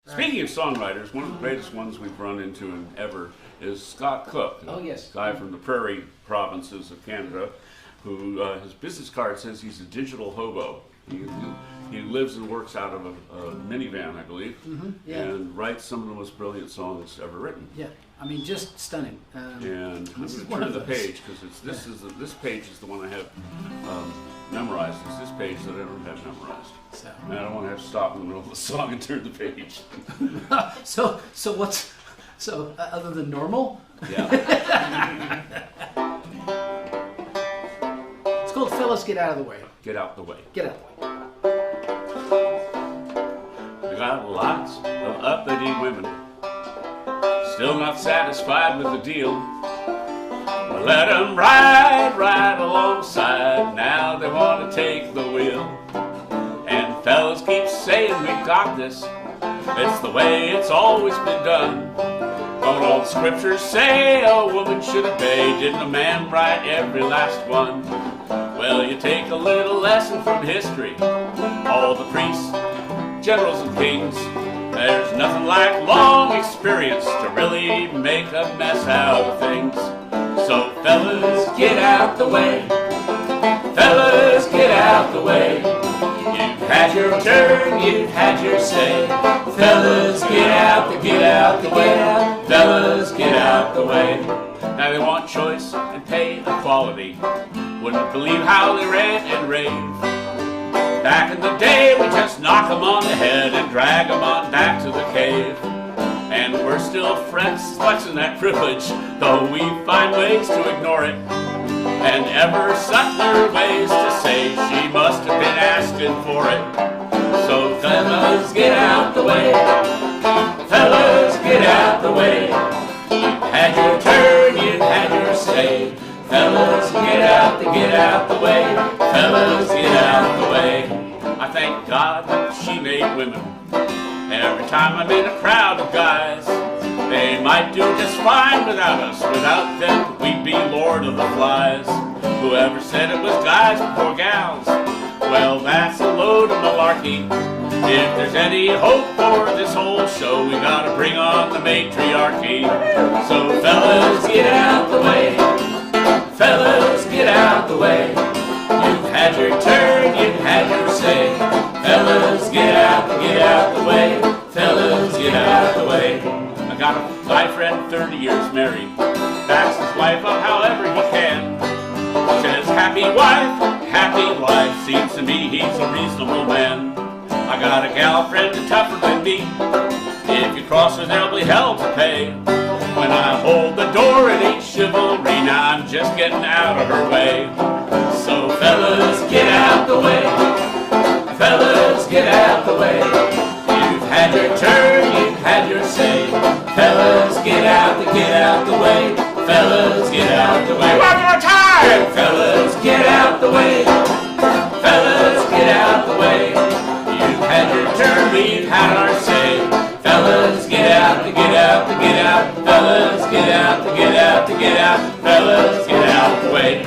Speaking of songwriters, one of the greatest ones we've run into ever is Scott Cook. Oh, yes. A guy from the prairie provinces of Canada who, his business card says he's a digital hobo. He lives and works out of a minivan, I believe, Yeah. and writes some of the most brilliant songs ever written. Yeah, I mean, just stunning. And I'm this is going one to of turn the those. page because this page is the one I have memorized. It's this page that I don't have memorized. So, And I don't want to have to stop in the middle of the song and turn the page. so other than normal, Yeah. it's called "Fellas Get Out of the Way." Get out the way. Get out of the way. We got lots of uppity women, still not satisfied with the deal. We let them ride right alongside, now they want to take the wheel. And fellas keep saying we got this, it's the way it's always been done. Don't all the scriptures say a woman should obey? Didn't a man write every last one? Well, you take a little lesson from history, all the priests, generals and kings. There's nothing like long experience to really make a mess out of things. So fellas, get out the way. Fellas, get out the way. You've had your turn, you've had your say. Fellas, get out the way. Fellas, get out the way. Now they want choice and pay equality. Wouldn't believe how they rant and rave. Back in the day, we just knock 'em on the head and drag 'em on back to the cave. And we're still flexing that privilege, though we find ways to ignore it. And ever subtler ways to say she must have been asking for it. So fellas, get out the way. Fellas, get out the way. You've had your turn, you've had your say. Fellas, get out the way. Fellas, get out the way. I thank God that she made women. Every time I'm in a crowd of guys, they might do just fine without us. Without them, we'd be Lord of the Flies. Whoever said it was guys before gals, well, that's a load of malarkey. If there's any hope for this whole show, we gotta bring on the matriarchy. So fellas, get out the way. Fellas, get out the way. You've had your turn, you've had your say. Fellas, get out the way. Fellas, get out the way. I got a guy friend, 30 years married, backs his wife up however he can. Says, happy wife, happy life. Seems to me he's a reasonable man. I got a gal friend tougher than me. If you cross her, there'll be hell to pay. When I hold the door, it ain't chivalry. Now I'm just getting out of her way. So fellas, get out the way. Fellas, get out the way. You've had your turn, you've had your say. Fellas, get out the way. Fellas, get out the way. One more time! Fellas, get out the way. Fellas, get out the way. You've had your turn, we've had our say. Fellas, get out. Fellas, get out. Fellas, get out the way.